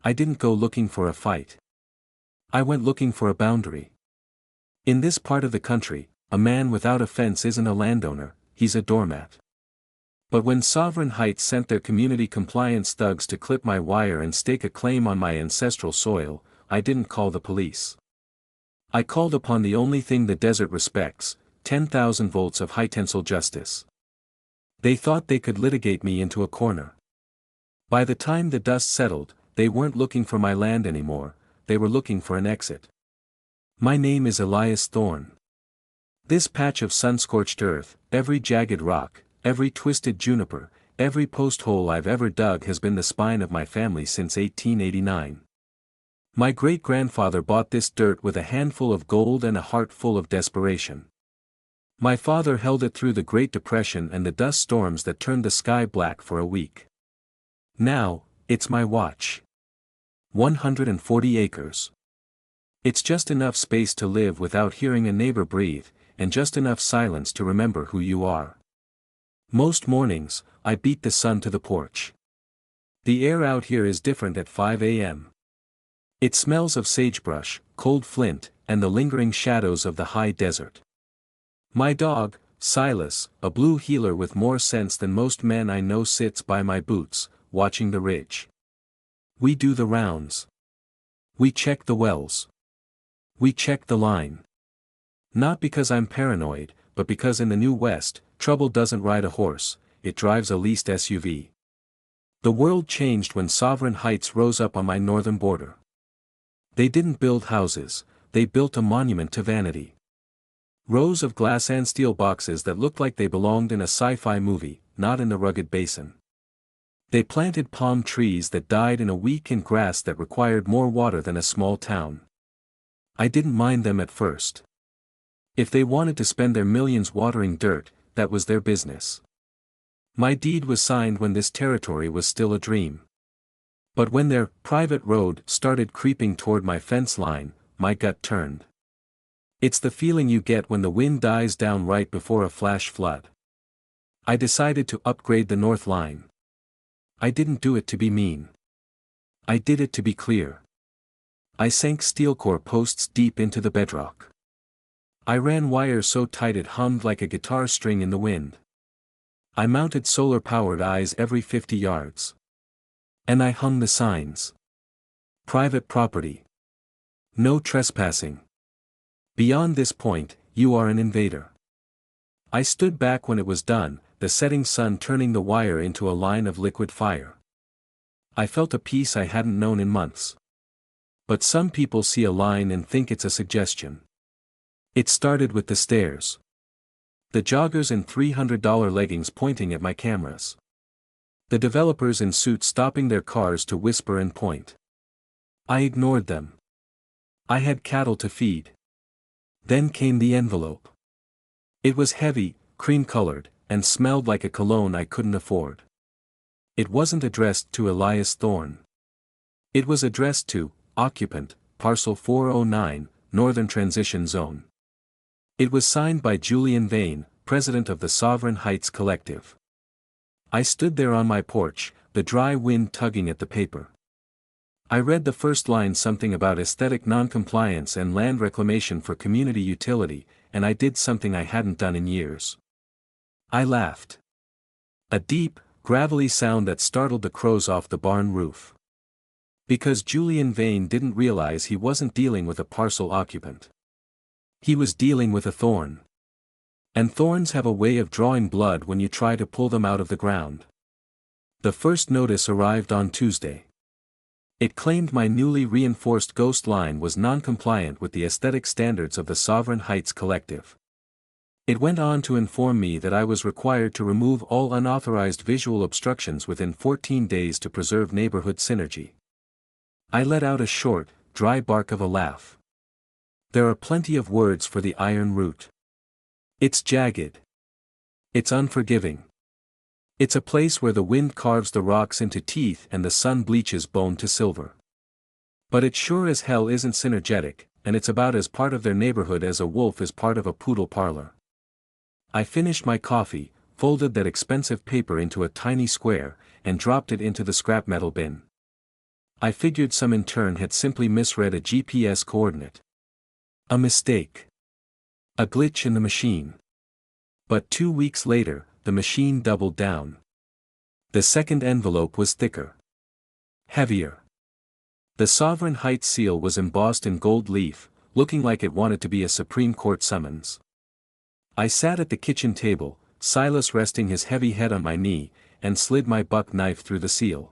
I didn't go looking for a fight. I went looking for a boundary. In this part of the country, a man without a fence isn't a landowner, he's a doormat. But when Sovereign Heights sent their community compliance thugs to clip my wire and stake a claim on my ancestral soil, I didn't call the police. I called upon the only thing the desert respects, 10,000 volts of high-tensile justice. They thought they could litigate me into a corner. By the time the dust settled, they weren't looking for my land anymore, they were looking for an exit. My name is Elias Thorne. This patch of sun-scorched earth, every jagged rock, every twisted juniper, every post hole I've ever dug has been the spine of my family since 1889. My great-grandfather bought this dirt with a handful of gold and a heart full of desperation. My father held it through the Great Depression and the dust storms that turned the sky black for a week. Now, it's my watch. 140 acres. It's just enough space to live without hearing a neighbor breathe, and just enough silence to remember who you are. Most mornings, I beat the sun to the porch. The air out here is different at 5 a.m. It smells of sagebrush, cold flint, and the lingering shadows of the high desert. My dog, Silas, a blue heeler with more sense than most men I know, sits by my boots, watching the ridge. We do the rounds. We check the wells. We check the line. Not because I'm paranoid, but because in the New West, trouble doesn't ride a horse, it drives a leased SUV. The world changed when Sovereign Heights rose up on my northern border. They didn't build houses, they built a monument to vanity. Rows of glass and steel boxes that looked like they belonged in a sci-fi movie, not in the rugged basin. They planted palm trees that died in a week and grass that required more water than a small town. I didn't mind them at first. If they wanted to spend their millions watering dirt, that was their business. My deed was signed when this territory was still a dream. But when their private road started creeping toward my fence line, my gut turned. It's the feeling you get when the wind dies down right before a flash flood. I decided to upgrade the north line. I didn't do it to be mean. I did it to be clear. I sank steel core posts deep into the bedrock. I ran wire so tight it hummed like a guitar string in the wind. I mounted solar-powered eyes every 50 yards. And I hung the signs. Private property. No trespassing. Beyond this point, you are an invader. I stood back when it was done, the setting sun turning the wire into a line of liquid fire. I felt a peace I hadn't known in months. But some people see a line and think it's a suggestion. It started with the stares. The joggers in $300 leggings pointing at my cameras. The developers in suits stopping their cars to whisper and point. I ignored them. I had cattle to feed. Then came the envelope. It was heavy, cream-colored, and smelled like a cologne I couldn't afford. It wasn't addressed to Elias Thorne. It was addressed to, occupant, parcel 409, Northern Transition Zone. It was signed by Julian Vane, president of the Sovereign Heights Collective. I stood there on my porch, the dry wind tugging at the paper. I read the first line, something about aesthetic non-compliance and land reclamation for community utility, and I did something I hadn't done in years. I laughed. A deep, gravelly sound that startled the crows off the barn roof. Because Julian Vane didn't realize he wasn't dealing with a parcel occupant. He was dealing with a thorn. And thorns have a way of drawing blood when you try to pull them out of the ground. The first notice arrived on Tuesday. It claimed my newly reinforced ghost line was non-compliant with the aesthetic standards of the Sovereign Heights Collective. It went on to inform me that I was required to remove all unauthorized visual obstructions within 14 days to preserve neighborhood synergy. I let out a short, dry bark of a laugh. There are plenty of words for the iron root. It's jagged. It's unforgiving. It's a place where the wind carves the rocks into teeth and the sun bleaches bone to silver. But it sure as hell isn't synergetic, and it's about as part of their neighborhood as a wolf is part of a poodle parlor. I finished my coffee, folded that expensive paper into a tiny square, and dropped it into the scrap metal bin. I figured some intern had simply misread a GPS coordinate. A mistake. A glitch in the machine. But 2 weeks later, the machine doubled down. The second envelope was thicker. Heavier. The Sovereign Heights seal was embossed in gold leaf, looking like it wanted to be a Supreme Court summons. I sat at the kitchen table, Silas resting his heavy head on my knee, and slid my buck knife through the seal.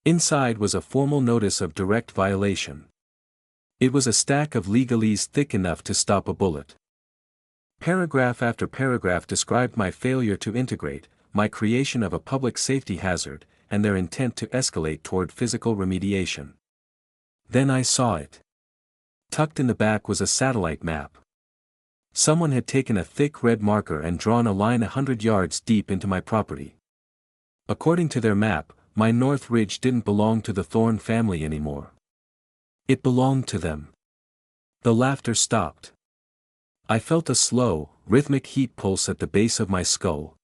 Inside was a formal notice of direct violation. It was a stack of legalese thick enough to stop a bullet. Paragraph after paragraph described my failure to integrate, my creation of a public safety hazard, and their intent to escalate toward physical remediation. Then I saw it. Tucked in the back was a satellite map. Someone had taken a thick red marker and drawn a line 100 yards deep into my property. According to their map, my North Ridge didn't belong to the Thorne family anymore. It belonged to them. The laughter stopped. I felt a slow, rhythmic heat pulse at the base of my skull.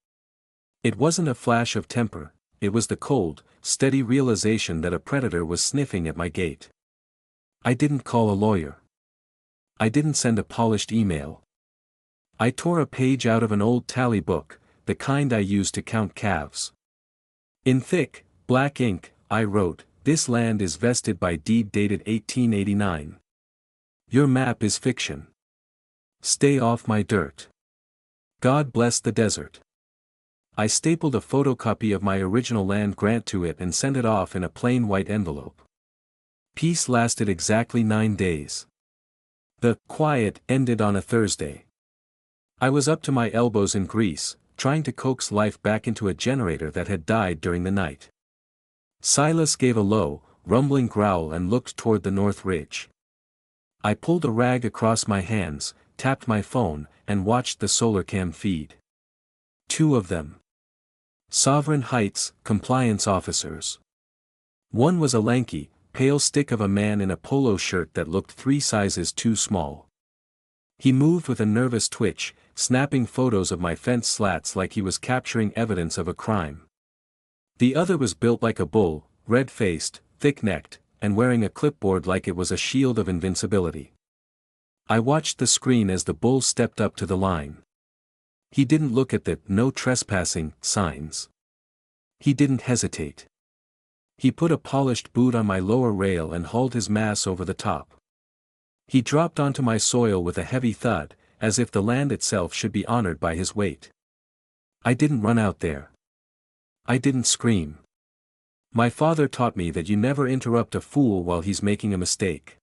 It wasn't a flash of temper, it was the cold, steady realization that a predator was sniffing at my gate. I didn't call a lawyer. I didn't send a polished email. I tore a page out of an old tally book, the kind I used to count calves. In thick, black ink, I wrote, "This land is vested by deed dated 1889. Your map is fiction. Stay off my dirt. God bless the desert." I stapled a photocopy of my original land grant to it and sent it off in a plain white envelope. Peace lasted exactly 9 days. The quiet ended on a Thursday. I was up to my elbows in grease, trying to coax life back into a generator that had died during the night. Silas gave a low, rumbling growl and looked toward the North Ridge. I pulled a rag across my hands, tapped my phone, and watched the SolarCam feed. 2 of them. Sovereign Heights, compliance officers. One was a lanky, pale stick of a man in a polo shirt that looked 3 sizes too small. He moved with a nervous twitch, snapping photos of my fence slats like he was capturing evidence of a crime. The other was built like a bull, red-faced, thick-necked, and wearing a clipboard like it was a shield of invincibility. I watched the screen as the bull stepped up to the line. He didn't look at the "no trespassing" signs. He didn't hesitate. He put a polished boot on my lower rail and hauled his mass over the top. He dropped onto my soil with a heavy thud, as if the land itself should be honored by his weight. I didn't run out there. I didn't scream. My father taught me that you never interrupt a fool while he's making a mistake.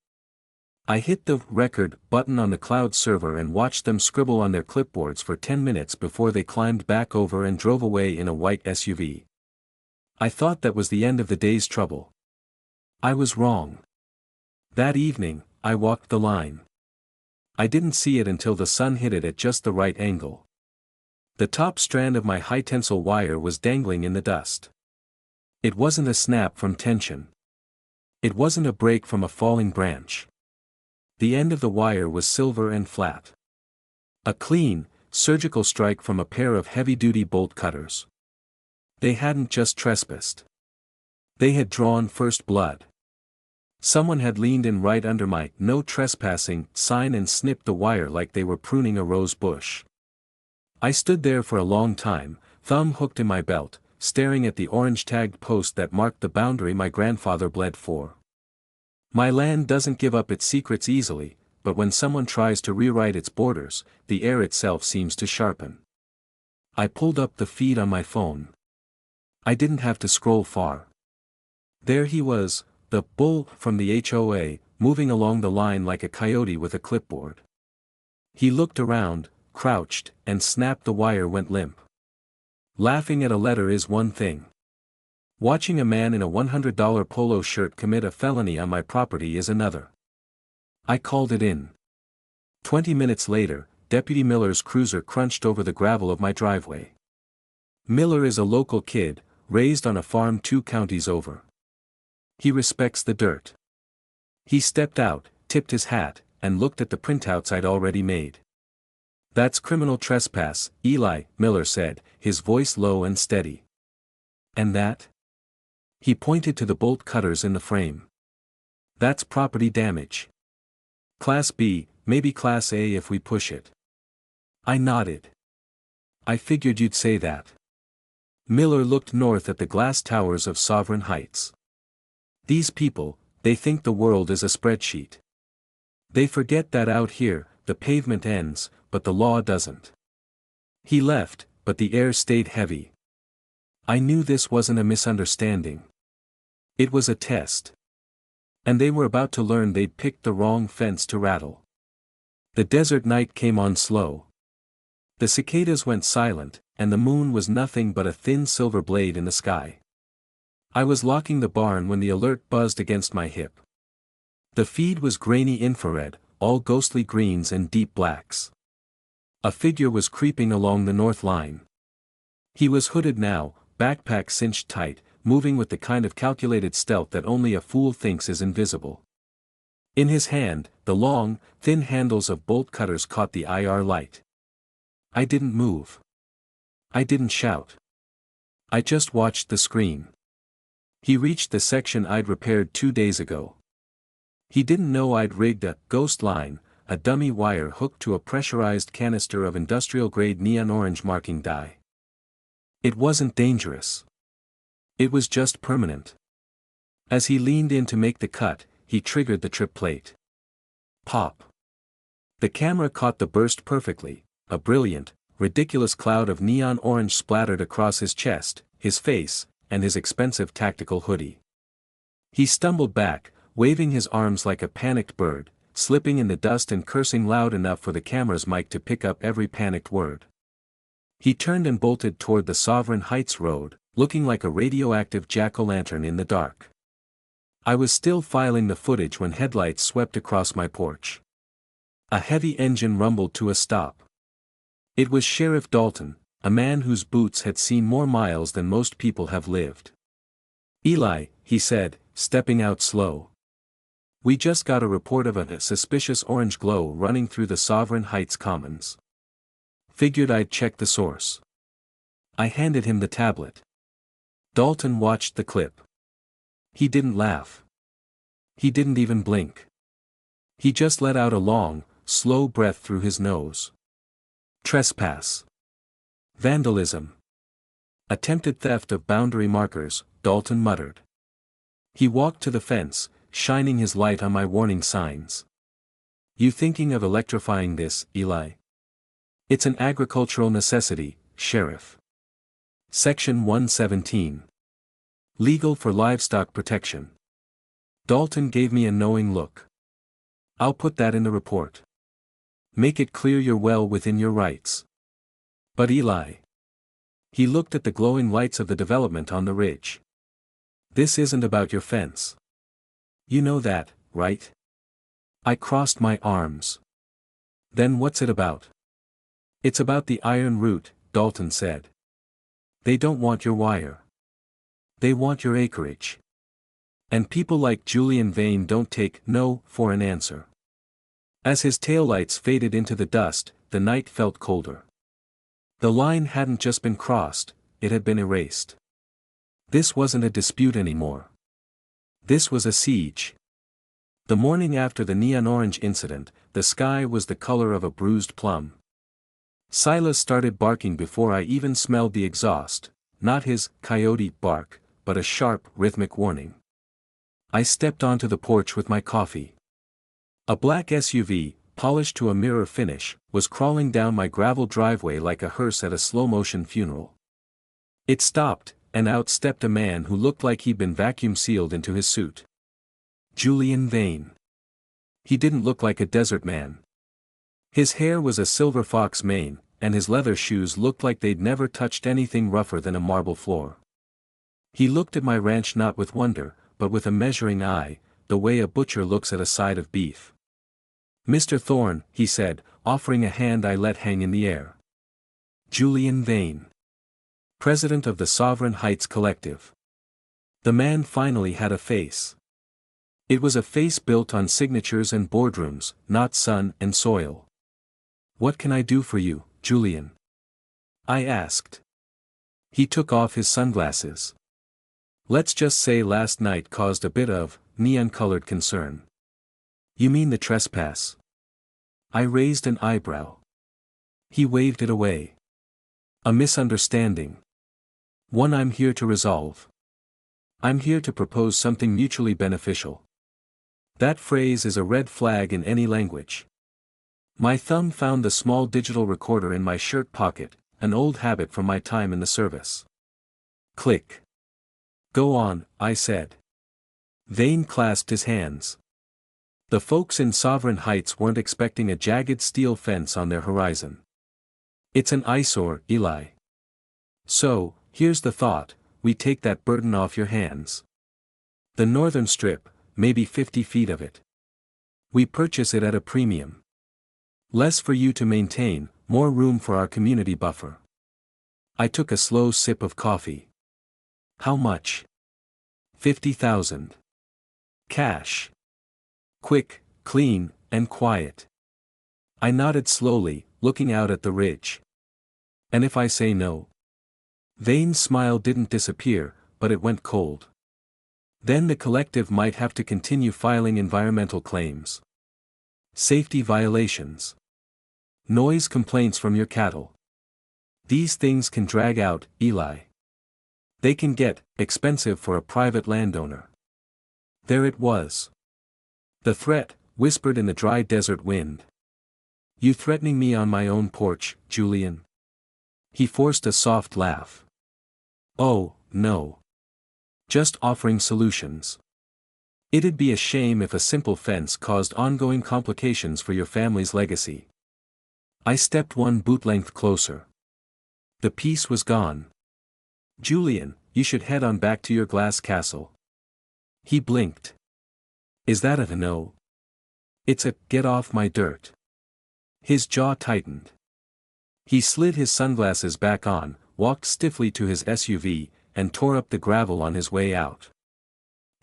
I hit the record button on the cloud server and watched them scribble on their clipboards for 10 minutes before they climbed back over and drove away in a white SUV. I thought that was the end of the day's trouble. I was wrong. That evening, I walked the line. I didn't see it until the sun hit it at just the right angle. The top strand of my high-tensile wire was dangling in the dust. It wasn't a snap from tension. It wasn't a break from a falling branch. The end of the wire was silver and flat. A clean, surgical strike from a pair of heavy-duty bolt cutters. They hadn't just trespassed. They had drawn first blood. Someone had leaned in right under my "no trespassing" sign and snipped the wire like they were pruning a rose bush. I stood there for a long time, thumb hooked in my belt, staring at the orange-tagged post that marked the boundary my grandfather bled for. My land doesn't give up its secrets easily, but when someone tries to rewrite its borders, the air itself seems to sharpen. I pulled up the feed on my phone. I didn't have to scroll far. There he was, the bull from the HOA, moving along the line like a coyote with a clipboard. He looked around, crouched, and snapped. The wire went limp. Laughing at a letter is one thing. Watching a man in a $100 polo shirt commit a felony on my property is another. I called it in. 20 minutes later, Deputy Miller's cruiser crunched over the gravel of my driveway. Miller is a local kid, raised on a farm 2 counties over. He respects the dirt. He stepped out, tipped his hat, and looked at the printouts I'd already made. "That's criminal trespass, Eli," Miller said, his voice low and steady. "And that?" He pointed to the bolt cutters in the frame. That's property damage. Class B, maybe Class A if we push it. I nodded. I figured you'd say that. Miller looked north at the glass towers of Sovereign Heights. These people, they think the world is a spreadsheet. They forget that out here, the pavement ends, but the law doesn't. He left, but the air stayed heavy. I knew this wasn't a misunderstanding. It was a test. And they were about to learn they'd picked the wrong fence to rattle. The desert night came on slow. The cicadas went silent, and the moon was nothing but a thin silver blade in the sky. I was locking the barn when the alert buzzed against my hip. The feed was grainy infrared, all ghostly greens and deep blacks. A figure was creeping along the north line. He was hooded now, backpack cinched tight, moving with the kind of calculated stealth that only a fool thinks is invisible. In his hand, the long, thin handles of bolt cutters caught the IR light. I didn't move. I didn't shout. I just watched the screen. He reached the section I'd repaired 2 days ago. He didn't know I'd rigged a ghost line, a dummy wire hooked to a pressurized canister of industrial-grade neon orange marking dye. It wasn't dangerous. It was just permanent. As he leaned in to make the cut, he triggered the trip plate. Pop. The camera caught the burst perfectly, a brilliant, ridiculous cloud of neon orange splattered across his chest, his face, and his expensive tactical hoodie. He stumbled back, waving his arms like a panicked bird, slipping in the dust and cursing loud enough for the camera's mic to pick up every panicked word. He turned and bolted toward the Sovereign Heights road, looking like a radioactive jack-o'-lantern in the dark. I was still filing the footage when headlights swept across my porch. A heavy engine rumbled to a stop. It was Sheriff Dalton, a man whose boots had seen more miles than most people have lived. "Eli," he said, stepping out slow. "We just got a report of a suspicious orange glow running through the Sovereign Heights Commons. Figured I'd check the source." I handed him the tablet. Dalton watched the clip. He didn't laugh. He didn't even blink. He just let out a long, slow breath through his nose. "Trespass. Vandalism. Attempted theft of boundary markers," Dalton muttered. He walked to the fence, shining his light on my warning signs. "You thinking of electrifying this, Eli?" "It's an agricultural necessity, Sheriff. Section 117. Legal for livestock protection." Dalton gave me a knowing look. "I'll put that in the report. Make it clear you're well within your rights." "But Eli." He looked at the glowing lights of the development on the ridge. "This isn't about your fence. You know that, right?" I crossed my arms. "Then what's it about?" "It's about the iron root," Dalton said. "They don't want your wire. They want your acreage. And people like Julian Vane don't take no for an answer." As his taillights faded into the dust, the night felt colder. The line hadn't just been crossed, it had been erased. This wasn't a dispute anymore. This was a siege. The morning after the neon orange incident, the sky was the color of a bruised plum. Silas started barking before I even smelled the exhaust, not his coyote bark, but a sharp, rhythmic warning. I stepped onto the porch with my coffee. A black SUV, polished to a mirror finish, was crawling down my gravel driveway like a hearse at a slow-motion funeral. It stopped, and out stepped a man who looked like he'd been vacuum-sealed into his suit. Julian Vane. He didn't look like a desert man. His hair was a silver fox mane, and his leather shoes looked like they'd never touched anything rougher than a marble floor. He looked at my ranch not with wonder, but with a measuring eye, the way a butcher looks at a side of beef. "Mr. Thorne," he said, offering a hand I let hang in the air. "Julian Vane. President of the Sovereign Heights Collective." The man finally had a face. It was a face built on signatures and boardrooms, not sun and soil. "What can I do for you, Julian?" I asked. He took off his sunglasses. Let's just say last night caused a bit of neon-colored concern. You mean the trespass? I raised an eyebrow. He waved it away. A misunderstanding. One I'm here to resolve. I'm here to propose something mutually beneficial. That phrase is a red flag in any language. My thumb found the small digital recorder in my shirt pocket, an old habit from my time in the service. Click. Go on, I said. Vane clasped his hands. The folks in Sovereign Heights weren't expecting a jagged steel fence on their horizon. It's an eyesore, Eli. So, here's the thought, we take that burden off your hands. The northern strip, maybe 50 feet of it. We purchase it at a premium. Less for you to maintain, more room for our community buffer. I took a slow sip of coffee. How much? 50,000. Cash. Quick, clean, and quiet. I nodded slowly, looking out at the ridge. And if I say no? Vane's smile didn't disappear, but it went cold. Then the collective might have to continue filing environmental claims. Safety violations. Noise complaints from your cattle. These things can drag out, Eli. They can get expensive for a private landowner. There it was. The threat, whispered in the dry desert wind. You threatening me on my own porch, Julian? He forced a soft laugh. Oh, no. Just offering solutions. It'd be a shame if a simple fence caused ongoing complications for your family's legacy. I stepped one boot length closer. The peace was gone. Julian, you should head on back to your glass castle. He blinked. Is that a no? It's a get off my dirt. His jaw tightened. He slid his sunglasses back on, walked stiffly to his SUV, and tore up the gravel on his way out.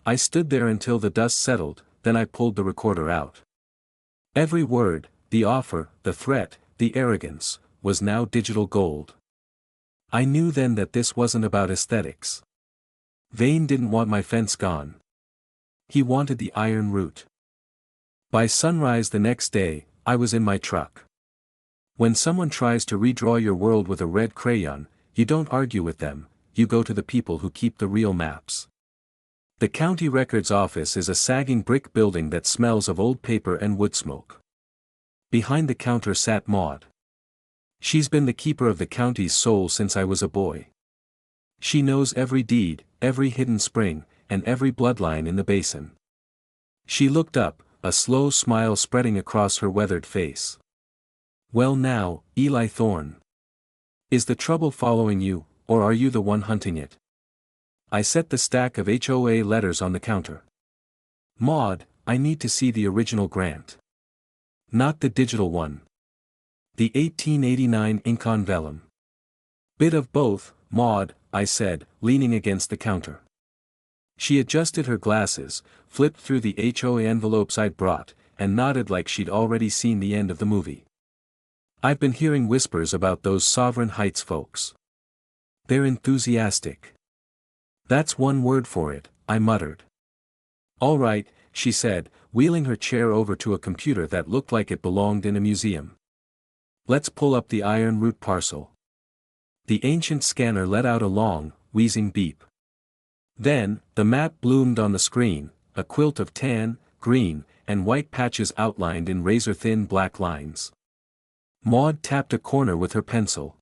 I stood there until the dust settled, then I pulled the recorder out. Every word, the offer, the threat, the arrogance, was now digital gold. I knew then that this wasn't about aesthetics. Vane didn't want my fence gone. He wanted the iron root. By sunrise the next day, I was in my truck. When someone tries to redraw your world with a red crayon, you don't argue with them, you go to the people who keep the real maps. The county records office is a sagging brick building that smells of old paper and wood smoke. Behind the counter sat Maud. She's been the keeper of the county's soul since I was a boy. She knows every deed, every hidden spring, and every bloodline in the basin. She looked up, a slow smile spreading across her weathered face. Well now, Eli Thorne. Is the trouble following you, or are you the one hunting it? I set the stack of HOA letters on the counter. Maud, I need to see the original grant. Not the digital one. The 1889 ink on vellum. Bit of both, Maud, I said, leaning against the counter. She adjusted her glasses, flipped through the HOA envelopes I'd brought, and nodded like she'd already seen the end of the movie. I've been hearing whispers about those Sovereign Heights folks. They're enthusiastic. That's one word for it, I muttered. All right, she said, wheeling her chair over to a computer that looked like it belonged in a museum. Let's pull up the iron root parcel. The ancient scanner let out a long, wheezing beep. Then, the map bloomed on the screen, a quilt of tan, green, and white patches outlined in razor-thin black lines. Maud tapped a corner with her pencil.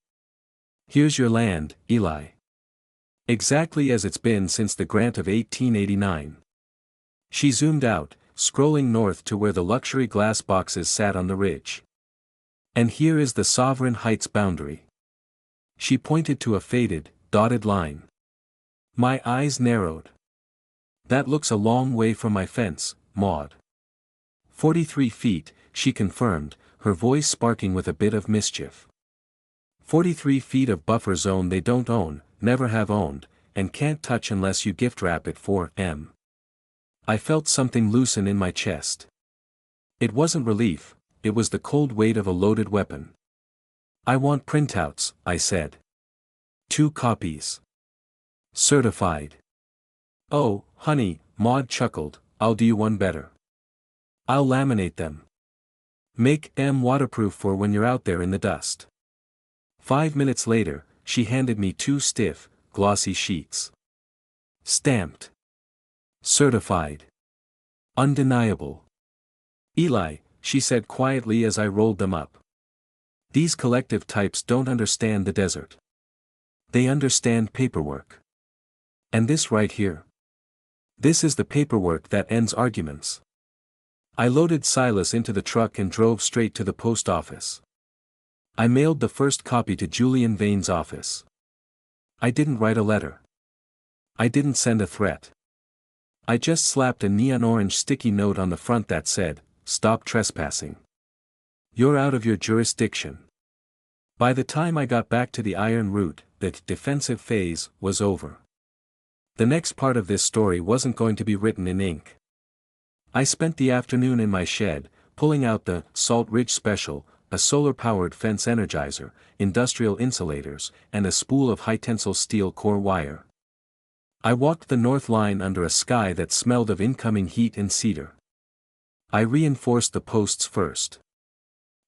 Here's your land, Eli. Exactly as it's been since the grant of 1889. She zoomed out, scrolling north to where the luxury glass boxes sat on the ridge. And here is the Sovereign Heights boundary. She pointed to a faded, dotted line. My eyes narrowed. That looks a long way from my fence, Maud. 43 feet, she confirmed, her voice sparking with a bit of mischief. 43 feet of buffer zone they don't own, never have owned, and can't touch unless you gift wrap it for M. I felt something loosen in my chest. It wasn't relief, it was the cold weight of a loaded weapon. I want printouts, I said. 2 copies. Certified. Oh, honey, Maud chuckled, I'll do you one better. I'll laminate them. Make them waterproof for when you're out there in the dust. 5 minutes later, she handed me 2 stiff, glossy sheets. Stamped. Certified. Undeniable. Eli, she said quietly as I rolled them up. These collective types don't understand the desert. They understand paperwork. And this right here. This is the paperwork that ends arguments. I loaded Silas into the truck and drove straight to the post office. I mailed the first copy to Julian Vane's office. I didn't write a letter. I didn't send a threat. I just slapped a neon orange sticky note on the front that said, "Stop trespassing. You're out of your jurisdiction." By the time I got back to the Iron Route, the defensive phase was over. The next part of this story wasn't going to be written in ink. I spent the afternoon in my shed, pulling out the Salt Ridge Special, a solar-powered fence energizer, industrial insulators, and a spool of high-tensile steel core wire. I walked the north line under a sky that smelled of incoming heat and cedar. I reinforced the posts first.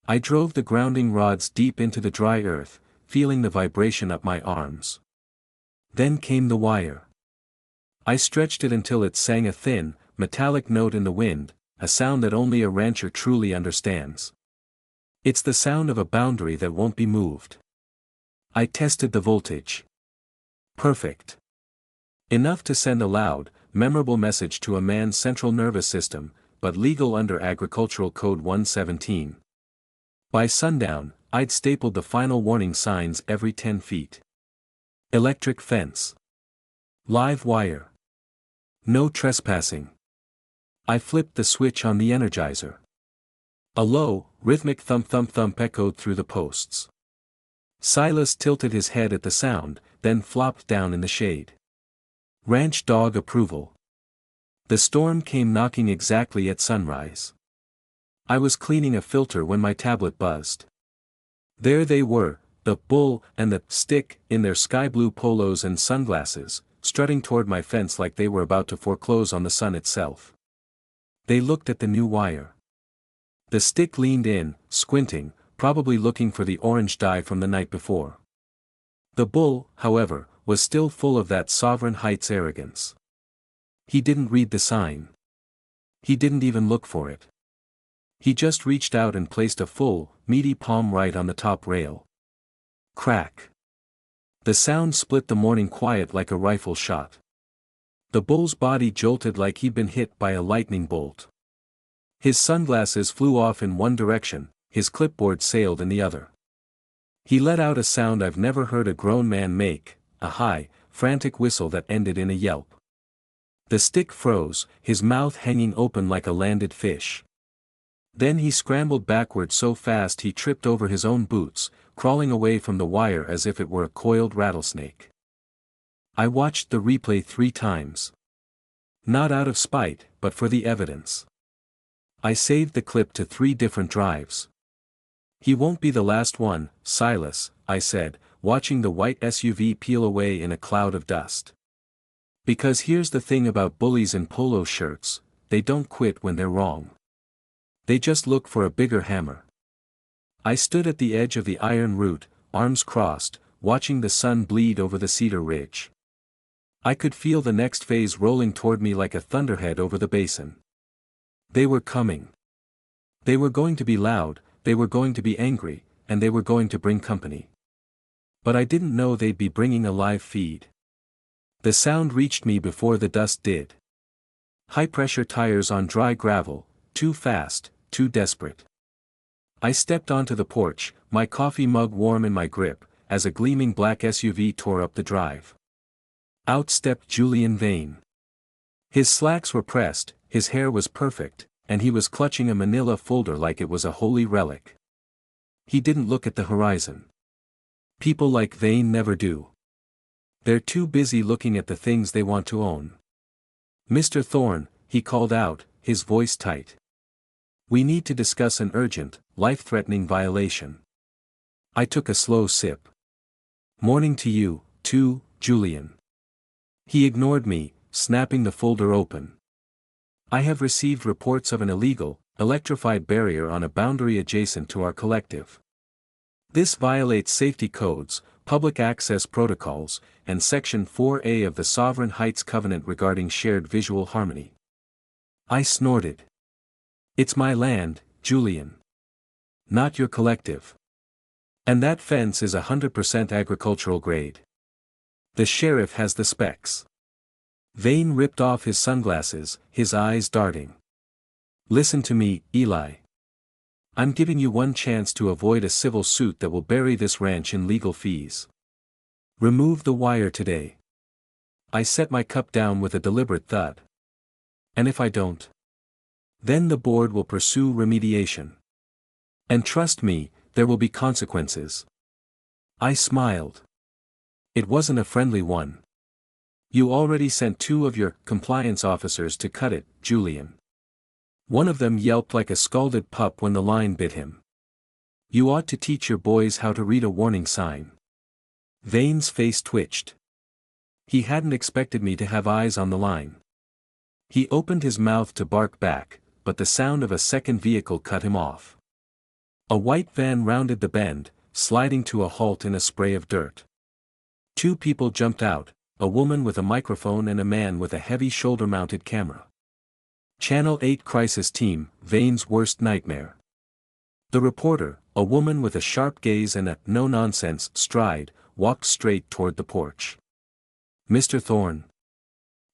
I drove the grounding rods deep into the dry earth, feeling the vibration up my arms. Then came the wire. I stretched it until it sang a thin, metallic note in the wind, a sound that only a rancher truly understands. It's the sound of a boundary that won't be moved. I tested the voltage. Perfect. Enough to send a loud, memorable message to a man's central nervous system, but legal under Agricultural Code 117. By sundown, I'd stapled the final warning signs every 10 feet. Electric fence. Live wire. No trespassing. I flipped the switch on the energizer. A low, rhythmic thump-thump-thump echoed through the posts. Silas tilted his head at the sound, then flopped down in the shade. Ranch dog approval. The storm came knocking exactly at sunrise. I was cleaning a filter when my tablet buzzed. There they were, the bull and the stick, in their sky blue polos and sunglasses, strutting toward my fence like they were about to foreclose on the sun itself. They looked at the new wire. The stick leaned in, squinting, probably looking for the orange dye from the night before. The bull, however, was still full of that Sovereign Heights arrogance. He didn't read the sign. He didn't even look for it. He just reached out and placed a full, meaty palm right on the top rail. Crack. The sound split the morning quiet like a rifle shot. The bull's body jolted like he'd been hit by a lightning bolt. His sunglasses flew off in one direction, his clipboard sailed in the other. He let out a sound I've never heard a grown man make, a high, frantic whistle that ended in a yelp. The stick froze, his mouth hanging open like a landed fish. Then he scrambled backward so fast he tripped over his own boots, crawling away from the wire as if it were a coiled rattlesnake. I watched the replay 3 times. Not out of spite, but for the evidence. I saved the clip to 3 different drives. "He won't be the last one, Silas," I said, watching the white SUV peel away in a cloud of dust. Because here's the thing about bullies in polo shirts, they don't quit when they're wrong. They just look for a bigger hammer. I stood at the edge of the Iron Route, arms crossed, watching the sun bleed over the cedar ridge. I could feel the next phase rolling toward me like a thunderhead over the basin. They were coming. They were going to be loud, they were going to be angry, and they were going to bring company. But I didn't know they'd be bringing a live feed. The sound reached me before the dust did. High-pressure tires on dry gravel, too fast, too desperate. I stepped onto the porch, my coffee mug warm in my grip, as a gleaming black SUV tore up the drive. Out stepped Julian Vane. His slacks were pressed, his hair was perfect, and he was clutching a manila folder like it was a holy relic. He didn't look at the horizon. People like Vane never do. They're too busy looking at the things they want to own. "Mr. Thorne," he called out, his voice tight. "We need to discuss an urgent, life-threatening violation." I took a slow sip. "Morning to you, too, Julian." He ignored me, snapping the folder open. I have received reports of an illegal, electrified barrier on a boundary adjacent to our collective. This violates safety codes, public access protocols, and Section 4A of the Sovereign Heights Covenant regarding shared visual harmony. I snorted. It's my land, Julian. Not your collective. And that fence is 100% agricultural grade. The sheriff has the specs. Vane ripped off his sunglasses, his eyes darting. Listen to me, Eli. I'm giving you one chance to avoid a civil suit that will bury this ranch in legal fees. Remove the wire today. I set my cup down with a deliberate thud. And if I don't? Then the board will pursue remediation. And trust me, there will be consequences. I smiled. It wasn't a friendly one. You already sent 2 of your compliance officers to cut it, Julian. One of them yelped like a scalded pup when the line bit him. You ought to teach your boys how to read a warning sign. Vane's face twitched. He hadn't expected me to have eyes on the line. He opened his mouth to bark back, but the sound of a second vehicle cut him off. A white van rounded the bend, sliding to a halt in a spray of dirt. 2 people jumped out, a woman with a microphone and a man with a heavy shoulder-mounted camera. Channel 8 Crisis Team, Vane's worst nightmare. The reporter, a woman with a sharp gaze and a no-nonsense stride, walked straight toward the porch. Mr. Thorne.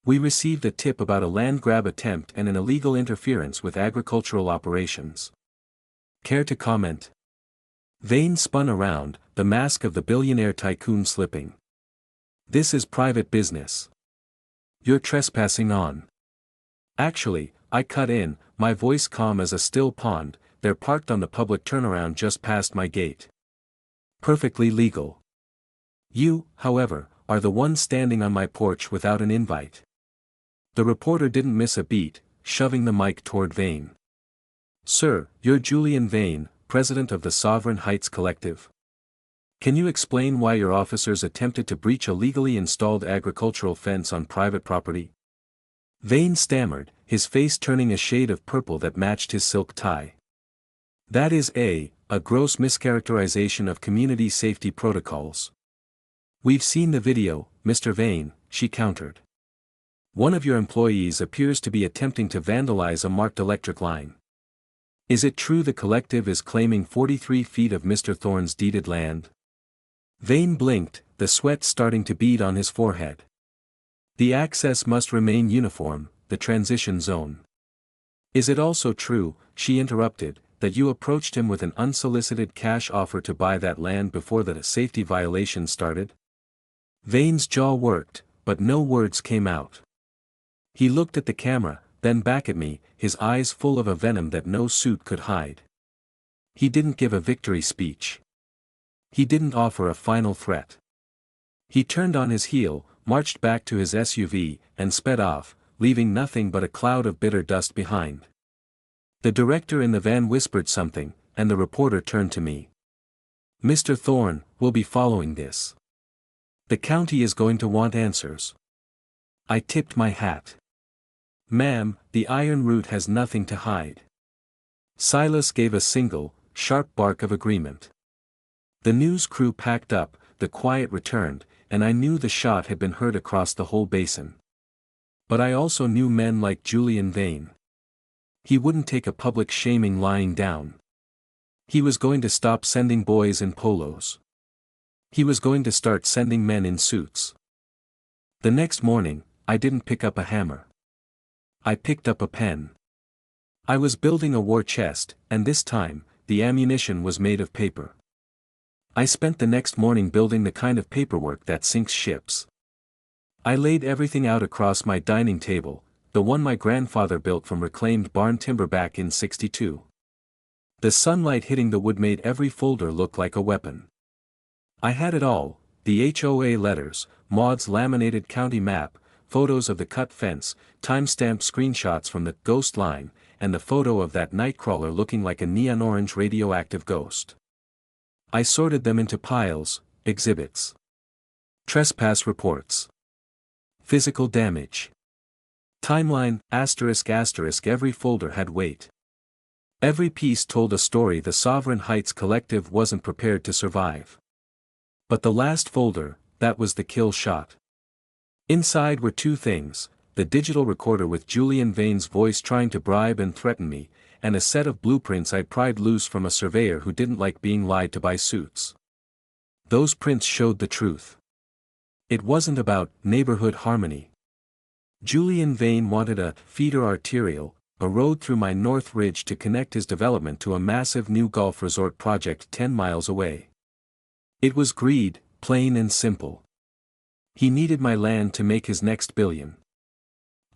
We received a tip about a land grab attempt and an illegal interference with agricultural operations. Care to comment? Vane spun around, the mask of the billionaire tycoon slipping. This is private business. You're trespassing on. Actually, I cut in, my voice calm as a still pond. They're parked on the public turnaround just past my gate. Perfectly legal. You, however, are the one standing on my porch without an invite. The reporter didn't miss a beat, shoving the mic toward Vane. Sir, you're Julian Vane, president of the Sovereign Heights Collective. Can you explain why your officers attempted to breach a legally installed agricultural fence on private property? Vane stammered, his face turning a shade of purple that matched his silk tie. That is a gross mischaracterization of community safety protocols. We've seen the video, Mr. Vane, she countered. One of your employees appears to be attempting to vandalize a marked electric line. Is it true the collective is claiming 43 feet of Mr. Thorne's deeded land? Vane blinked, the sweat starting to bead on his forehead. The access must remain uniform, the transition zone. Is it also true, she interrupted, that you approached him with an unsolicited cash offer to buy that land before the safety violation started? Vane's jaw worked, but no words came out. He looked at the camera, then back at me, his eyes full of a venom that no suit could hide. He didn't give a victory speech. He didn't offer a final threat. He turned on his heel, marched back to his SUV, and sped off, leaving nothing but a cloud of bitter dust behind. The director in the van whispered something, and the reporter turned to me. Mr. Thorne, we'll be following this. The county is going to want answers. I tipped my hat. Ma'am, the iron root has nothing to hide. Silas gave a single, sharp bark of agreement. The news crew packed up, the quiet returned, and I knew the shot had been heard across the whole basin. But I also knew men like Julian Vane. He wouldn't take a public shaming lying down. He was going to stop sending boys in polos. He was going to start sending men in suits. The next morning, I didn't pick up a hammer. I picked up a pen. I was building a war chest, and this time, the ammunition was made of paper. I spent the next morning building the kind of paperwork that sinks ships. I laid everything out across my dining table, the one my grandfather built from reclaimed barn timber back in '62. The sunlight hitting the wood made every folder look like a weapon. I had it all, the HOA letters, Maud's laminated county map, photos of the cut fence, time-stamped screenshots from the ghost line, and the photo of that nightcrawler looking like a neon-orange radioactive ghost. I sorted them into piles, exhibits. Trespass reports. Physical damage. Timeline, ****, every folder had weight. Every piece told a story the Sovereign Heights Collective wasn't prepared to survive. But the last folder, that was the kill shot. Inside were two things, the digital recorder with Julian Vane's voice trying to bribe and threaten me, and a set of blueprints I'd pried loose from a surveyor who didn't like being lied to by suits. Those prints showed the truth. It wasn't about neighborhood harmony. Julian Vane wanted a feeder arterial, a road through my North Ridge to connect his development to a massive new golf resort project 10 miles away. It was greed, plain and simple. He needed my land to make his next billion.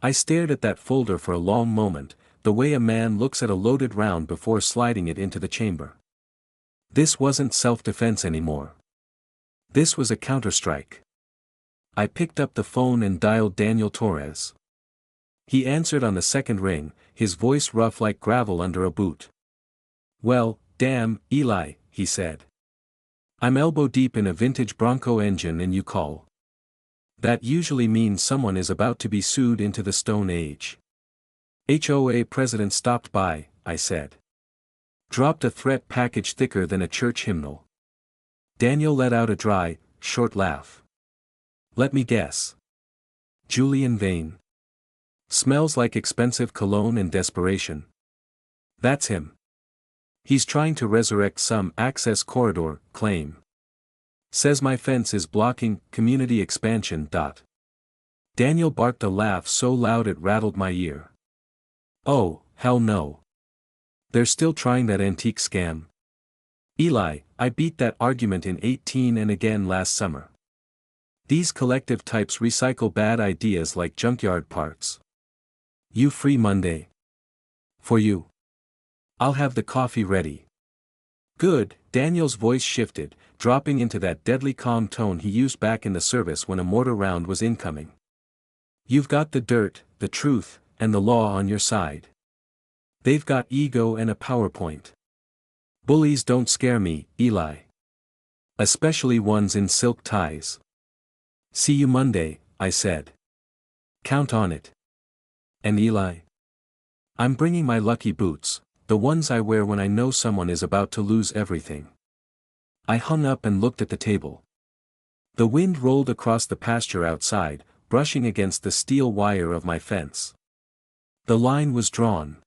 I stared at that folder for a long moment, the way a man looks at a loaded round before sliding it into the chamber. This wasn't self-defense anymore. This was a counterstrike. I picked up the phone and dialed Daniel Torres. He answered on the second ring, his voice rough like gravel under a boot. "Well, damn, Eli," he said. "I'm elbow deep in a vintage Bronco engine and you call. That usually means someone is about to be sued into the Stone Age." "HOA president stopped by," I said. Dropped a threat package thicker than a church hymnal. Daniel let out a dry, short laugh. "Let me guess. Julian Vane. Smells like expensive cologne and desperation. That's him. He's trying to resurrect some access corridor claim. Says my fence is blocking community expansion. Daniel barked a laugh so loud it rattled my ear. "Oh, hell no. They're still trying that antique scam. Eli, I beat that argument in 18 and again last summer. These collective types recycle bad ideas like junkyard parts. You free Monday? For you. I'll have the coffee ready." "Good," Daniel's voice shifted, dropping into that deadly calm tone he used back in the service when a mortar round was incoming. "You've got the dirt, the truth, and the law on your side. They've got ego and a PowerPoint. Bullies don't scare me, Eli. Especially ones in silk ties." "See you Monday," I said. "Count on it." "And Eli?" "I'm bringing my lucky boots, the ones I wear when I know someone is about to lose everything." I hung up and looked at the table. The wind rolled across the pasture outside, brushing against the steel wire of my fence. The line was drawn.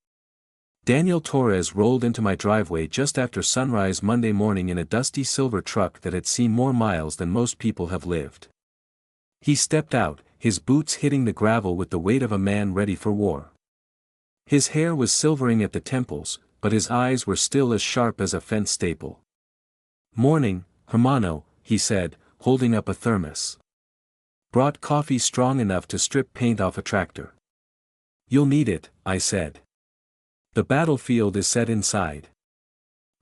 Daniel Torres rolled into my driveway just after sunrise Monday morning in a dusty silver truck that had seen more miles than most people have lived. He stepped out, his boots hitting the gravel with the weight of a man ready for war. His hair was silvering at the temples, but his eyes were still as sharp as a fence staple. "Morning, hermano," he said, holding up a thermos. "Brought coffee strong enough to strip paint off a tractor." "You'll need it," I said. "The battlefield is set inside."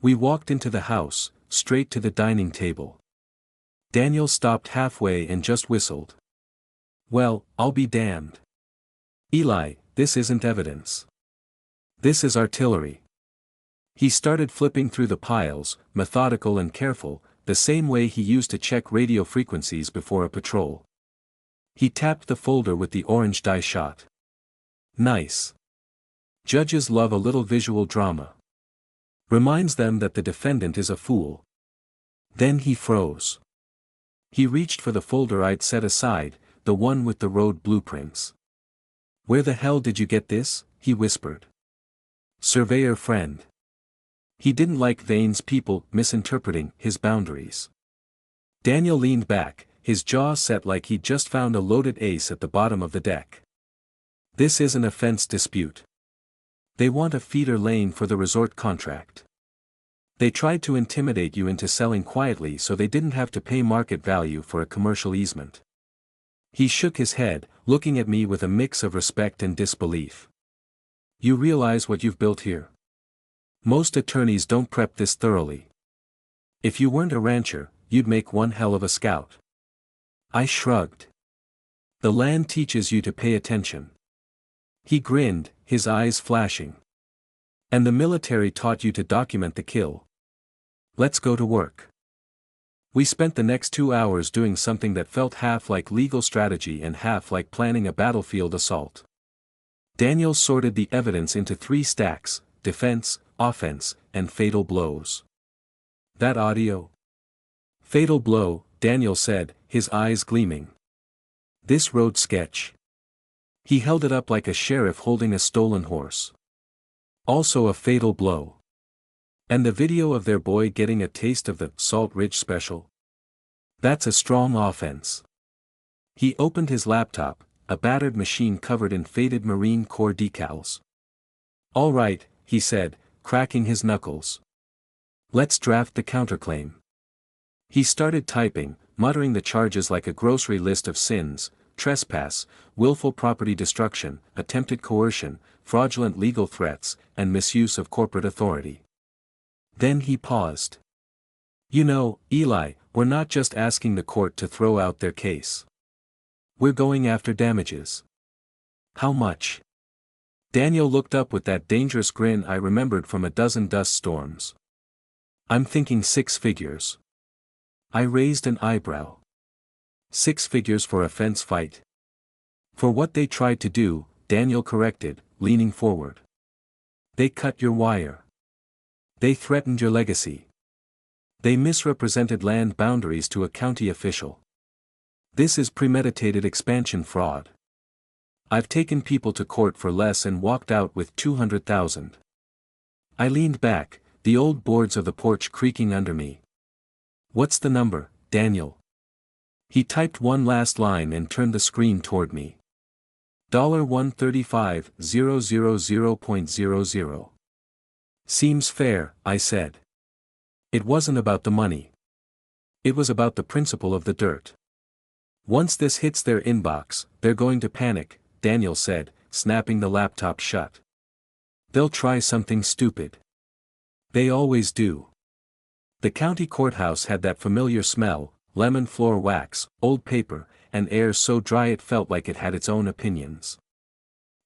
We walked into the house, straight to the dining table. Daniel stopped halfway and just whistled. "Well, I'll be damned. Eli, this isn't evidence. This is artillery." He started flipping through the piles, methodical and careful, the same way he used to check radio frequencies before a patrol. He tapped the folder with the orange die shot. "Nice. Judges love a little visual drama. Reminds them that the defendant is a fool." Then he froze. He reached for the folder I'd set aside, the one with the road blueprints. "Where the hell did you get this?" he whispered. "Surveyor friend." He didn't like Vane's people misinterpreting his boundaries. Daniel leaned back, his jaw set like he'd just found a loaded ace at the bottom of the deck. "This isn't a fence dispute. They want a feeder lane for the resort contract. They tried to intimidate you into selling quietly so they didn't have to pay market value for a commercial easement." He shook his head, looking at me with a mix of respect and disbelief. "You realize what you've built here? Most attorneys don't prep this thoroughly. If you weren't a rancher, you'd make one hell of a scout." I shrugged. "The land teaches you to pay attention." He grinned, his eyes flashing. "And the military taught you to document the kill. Let's go to work." We spent the next 2 hours doing something that felt half like legal strategy and half like planning a battlefield assault. Daniel sorted the evidence into 3 stacks: defense, offense, and fatal blows. That audio? Fatal blow, Daniel said, his eyes gleaming. This road sketch. He held it up like a sheriff holding a stolen horse. Also a fatal blow. And the video of their boy getting a taste of the Salt Ridge Special? That's a strong offense. He opened his laptop, a battered machine covered in faded Marine Corps decals. All right, he said, cracking his knuckles. Let's draft the counterclaim. He started typing, muttering the charges like a grocery list of sins: trespass, willful property destruction, attempted coercion, fraudulent legal threats, and misuse of corporate authority. Then he paused. You know, Eli, we're not just asking the court to throw out their case. We're going after damages. How much? Daniel looked up with that dangerous grin I remembered from a dozen dust storms. I'm thinking 6 figures. I raised an eyebrow. 6 figures for a fence fight. For what they tried to do, Daniel corrected, leaning forward. They cut your wire. They threatened your legacy. They misrepresented land boundaries to a county official. This is premeditated expansion fraud. I've taken people to court for less and walked out with $200,000. I leaned back, the old boards of the porch creaking under me. What's the number, Daniel? He typed one last line and turned the screen toward me. $135,000.00. Seems fair, I said. It wasn't about the money. It was about the principle of the dirt. Once this hits their inbox, they're going to panic, Daniel said, snapping the laptop shut. They'll try something stupid. They always do. The county courthouse had that familiar smell: lemon floor wax, old paper, and air so dry it felt like it had its own opinions.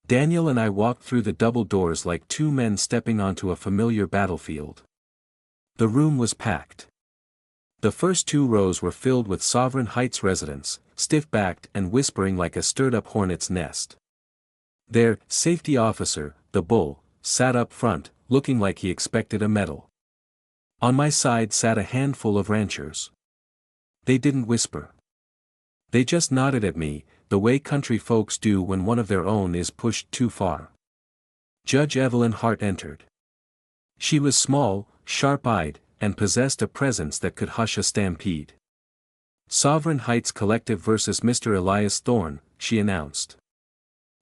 Daniel and I walked through the double doors like 2 men stepping onto a familiar battlefield. The room was packed. The first 2 rows were filled with Sovereign Heights residents, stiff-backed and whispering like a stirred-up hornet's nest. Their safety officer, the bull, sat up front, looking like he expected a medal. On my side sat a handful of ranchers. They didn't whisper. They just nodded at me, the way country folks do when one of their own is pushed too far. Judge Evelyn Hart entered. She was small, sharp-eyed, and possessed a presence that could hush a stampede. Sovereign Heights Collective versus Mr. Elias Thorne, she announced.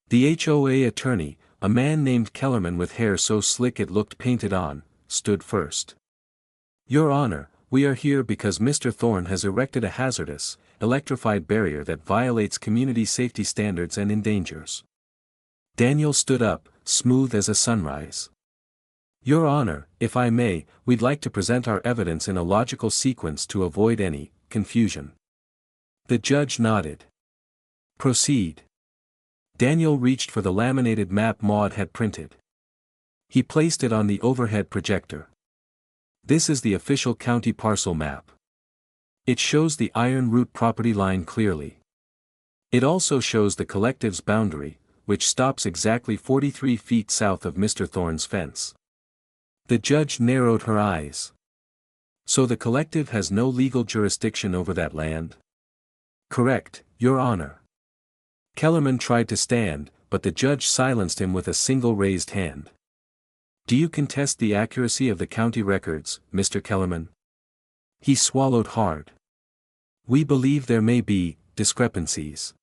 The HOA attorney, a man named Kellerman with hair so slick it looked painted on, stood first. Your Honor, we are here because Mr. Thorne has erected a hazardous, electrified barrier that violates community safety standards and endangers. Daniel stood up, smooth as a sunrise. Your Honor, if I may, we'd like to present our evidence in a logical sequence to avoid any confusion. The judge nodded. Proceed. Daniel reached for the laminated map Maud had printed. He placed it on the overhead projector. This is the official county parcel map. It shows the Iron Root property line clearly. It also shows the collective's boundary, which stops exactly 43 feet south of Mr. Thorne's fence. The judge narrowed her eyes. So the collective has no legal jurisdiction over that land? Correct, Your Honor. Kellerman tried to stand, but the judge silenced him with a single raised hand. Do you contest the accuracy of the county records, Mr. Kellerman? He swallowed hard. We believe there may be discrepancies.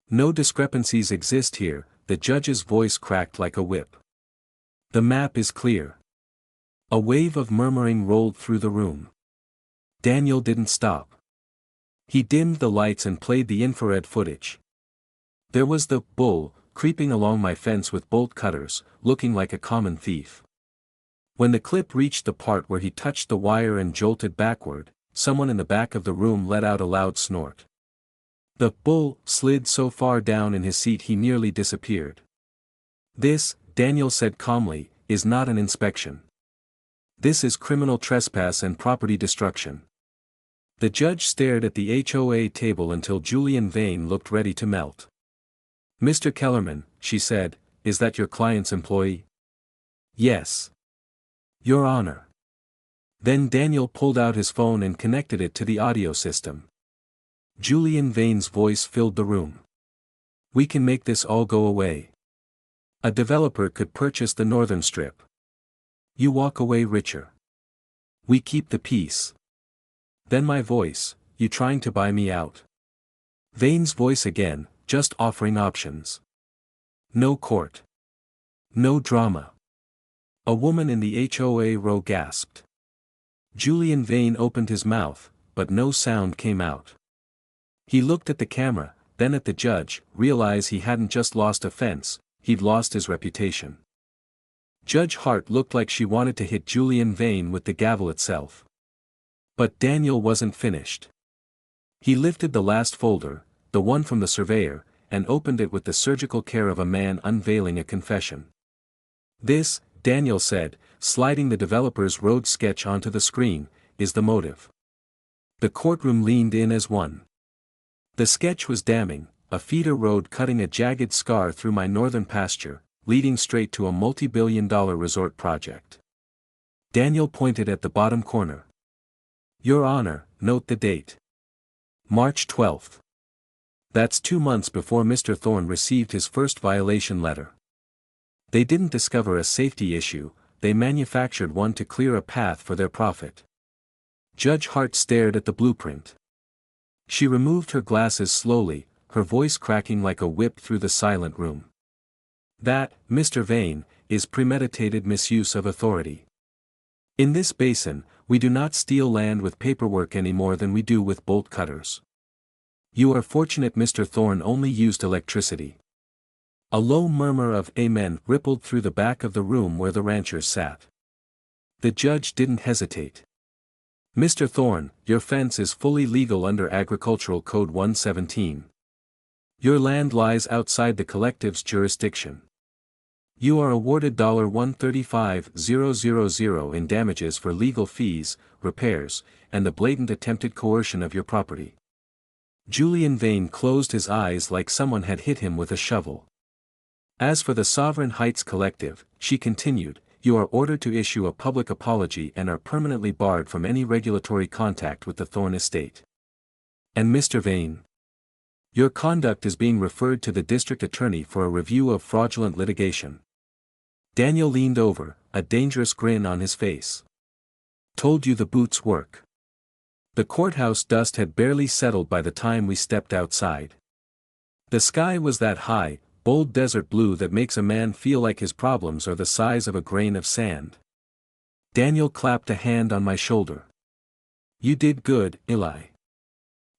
No discrepancies exist here, the judge's voice cracked like a whip. The map is clear. A wave of murmuring rolled through the room. Daniel didn't stop. He dimmed the lights and played the infrared footage. There was the bull, creeping along my fence with bolt cutters, looking like a common thief. When the clip reached the part where he touched the wire and jolted backward, someone in the back of the room let out a loud snort. The bull slid so far down in his seat he nearly disappeared. This, Daniel said calmly, is not an inspection. This is criminal trespass and property destruction. The judge stared at the HOA table until Julian Vane looked ready to melt. Mr. Kellerman, she said, is that your client's employee? Yes. Your Honor. Then Daniel pulled out his phone and connected it to the audio system. Julian Vane's voice filled the room. We can make this all go away. A developer could purchase the northern strip. You walk away richer. We keep the peace. Then my voice, you trying to buy me out? Vane's voice again, just offering options. No court. No drama. A woman in the HOA row gasped. Julian Vane opened his mouth, but no sound came out. He looked at the camera, then at the judge, realized he hadn't just lost a fence, he'd lost his reputation. Judge Hart looked like she wanted to hit Julian Vane with the gavel itself. But Daniel wasn't finished. He lifted the last folder, the one from the surveyor, and opened it with the surgical care of a man unveiling a confession. This, Daniel said, sliding the developer's road sketch onto the screen, is the motive. The courtroom leaned in as one. The sketch was damning, a feeder road cutting a jagged scar through my northern pasture, leading straight to a multi-billion-dollar resort project. Daniel pointed at the bottom corner. Your Honor, note the date. March 12th. That's 2 months before Mr. Thorne received his first violation letter. They didn't discover a safety issue, they manufactured one to clear a path for their profit. Judge Hart stared at the blueprint. She removed her glasses slowly, her voice cracking like a whip through the silent room. That, Mr. Vane, is premeditated misuse of authority. In this basin, we do not steal land with paperwork any more than we do with bolt cutters. You are fortunate Mr. Thorne only used electricity. A low murmur of amen rippled through the back of the room where the ranchers sat. The judge didn't hesitate. Mr. Thorne, your fence is fully legal under Agricultural Code 117. Your land lies outside the collective's jurisdiction. You are awarded $135,000 in damages for legal fees, repairs, and the blatant attempted coercion of your property. Julian Vane closed his eyes like someone had hit him with a shovel. As for the Sovereign Heights Collective, she continued, you are ordered to issue a public apology and are permanently barred from any regulatory contact with the Thorne estate. And Mr. Vane? Your conduct is being referred to the district attorney for a review of fraudulent litigation. Daniel leaned over, a dangerous grin on his face. Told you the boots work. The courthouse dust had barely settled by the time we stepped outside. The sky was that high, bold desert blue that makes a man feel like his problems are the size of a grain of sand. Daniel clapped a hand on my shoulder. You did good, Eli.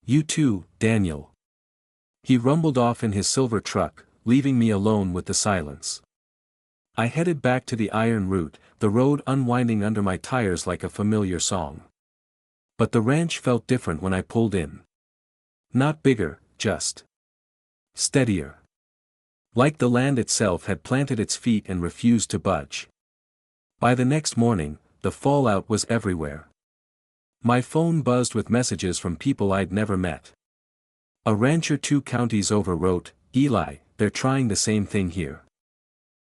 You too, Daniel. He rumbled off in his silver truck, leaving me alone with the silence. I headed back to the iron route, the road unwinding under my tires like a familiar song. But the ranch felt different when I pulled in. Not bigger, just steadier. Like the land itself had planted its feet and refused to budge. By the next morning, the fallout was everywhere. My phone buzzed with messages from people I'd never met. A rancher 2 counties over wrote, Eli, they're trying the same thing here.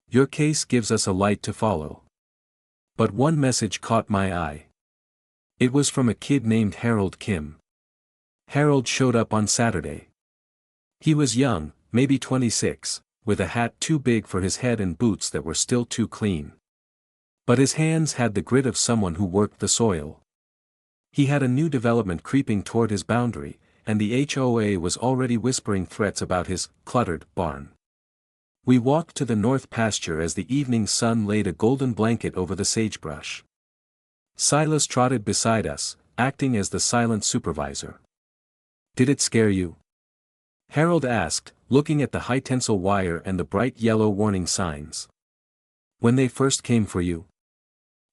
Your case gives us a light to follow. But one message caught my eye. It was from a kid named Harold Kim. Harold showed up on Saturday. He was young, maybe 26, with a hat too big for his head and boots that were still too clean. But his hands had the grit of someone who worked the soil. He had a new development creeping toward his boundary, and the HOA was already whispering threats about his cluttered barn. We walked to the north pasture as the evening sun laid a golden blanket over the sagebrush. Silas trotted beside us, acting as the silent supervisor. Did it scare you? Harold asked, looking at the high-tensile wire and the bright yellow warning signs. When they first came for you?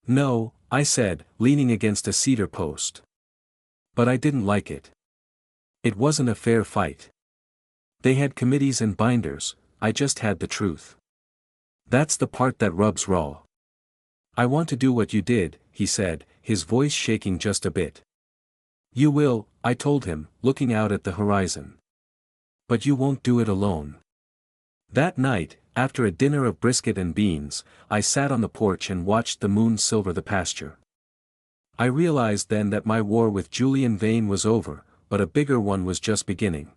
No, I said, leaning against a cedar post. But I didn't like it. It wasn't a fair fight. They had committees and binders, I just had the truth. That's the part that rubs raw. I want to do what you did, he said, his voice shaking just a bit. You will, I told him, looking out at the horizon. But you won't do it alone. That night, after a dinner of brisket and beans, I sat on the porch and watched the moon silver the pasture. I realized then that my war with Julian Vane was over, but a bigger one was just beginning.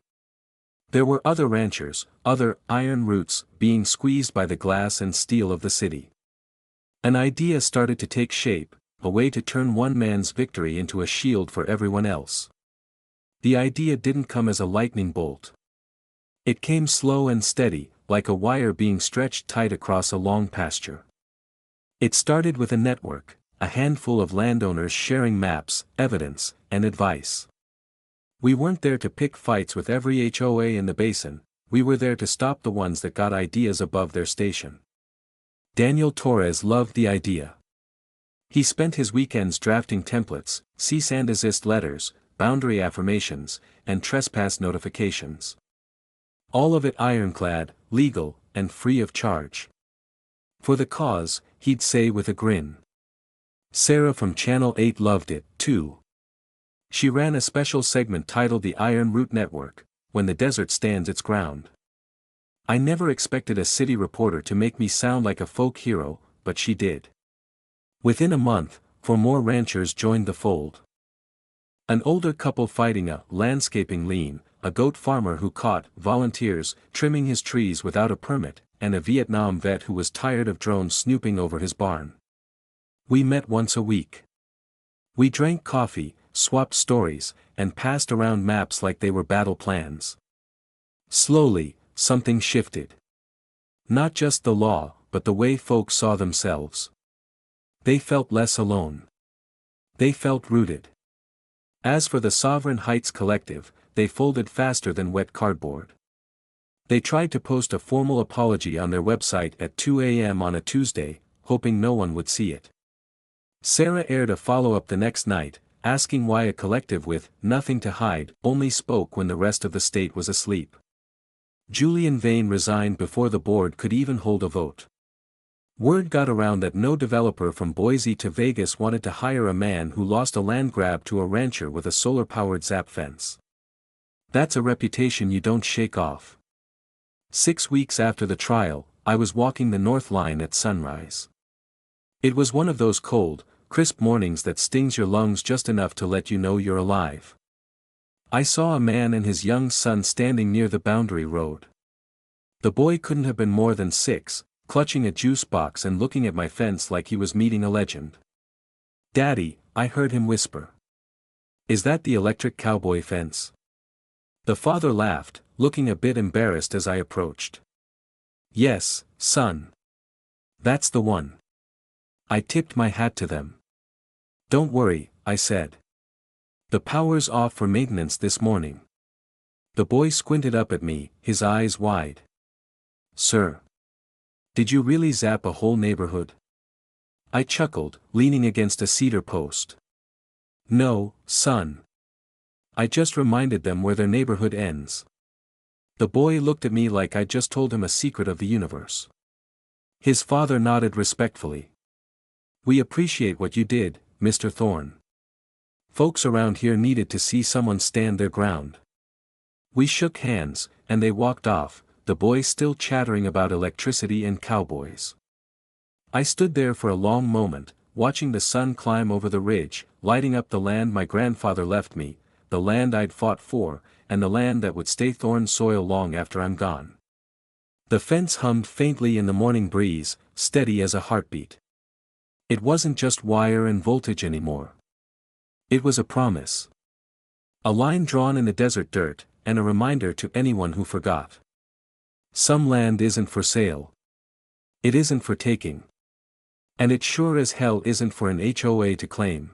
There were other ranchers, other iron roots, being squeezed by the glass and steel of the city. An idea started to take shape, a way to turn one man's victory into a shield for everyone else. The idea didn't come as a lightning bolt. It came slow and steady, like a wire being stretched tight across a long pasture. It started with a network, a handful of landowners sharing maps, evidence, and advice. We weren't there to pick fights with every HOA in the basin, we were there to stop the ones that got ideas above their station. Daniel Torres loved the idea. He spent his weekends drafting templates, cease and desist letters, boundary affirmations, and trespass notifications. All of it ironclad, legal, and free of charge. For the cause, he'd say with a grin. Sarah from Channel 8 loved it, too. She ran a special segment titled The Iron Root Network, When the Desert Stands Its Ground. I never expected a city reporter to make me sound like a folk hero, but she did. Within a month, 4 more ranchers joined the fold. An older couple fighting a landscaping lien, a goat farmer who caught volunteers trimming his trees without a permit, and a Vietnam vet who was tired of drones snooping over his barn. We met once a week. We drank coffee, swapped stories, and passed around maps like they were battle plans. Slowly, something shifted. Not just the law, but the way folks saw themselves. They felt less alone. They felt rooted. As for the Sovereign Heights Collective, they folded faster than wet cardboard. They tried to post a formal apology on their website at 2 a.m. on a Tuesday, hoping no one would see it. Sarah aired a follow-up the next night, asking why a collective with nothing to hide only spoke when the rest of the state was asleep. Julian Vane resigned before the board could even hold a vote. Word got around that no developer from Boise to Vegas wanted to hire a man who lost a land grab to a rancher with a solar-powered zap fence. That's a reputation you don't shake off. 6 weeks after the trial, I was walking the North Line at sunrise. It was one of those cold, crisp mornings that stings your lungs just enough to let you know you're alive. I saw a man and his young son standing near the boundary road. The boy couldn't have been more than 6, clutching a juice box and looking at my fence like he was meeting a legend. "Daddy," I heard him whisper. "Is that the electric cowboy fence?" The father laughed, looking a bit embarrassed as I approached. "Yes, son. That's the one." I tipped my hat to them. "Don't worry," I said. "The power's off for maintenance this morning." The boy squinted up at me, his eyes wide. "Sir? Did you really zap a whole neighborhood?" I chuckled, leaning against a cedar post. "No, son. I just reminded them where their neighborhood ends." The boy looked at me like I'd just told him a secret of the universe. His father nodded respectfully. "We appreciate what you did, Mr. Thorne. Folks around here needed to see someone stand their ground." We shook hands, and they walked off, the boy still chattering about electricity and cowboys. I stood there for a long moment, watching the sun climb over the ridge, lighting up the land my grandfather left me, the land I'd fought for, and the land that would stay Thorne soil long after I'm gone. The fence hummed faintly in the morning breeze, steady as a heartbeat. It wasn't just wire and voltage anymore. It was a promise. A line drawn in the desert dirt, and a reminder to anyone who forgot. Some land isn't for sale. It isn't for taking. And it sure as hell isn't for an HOA to claim.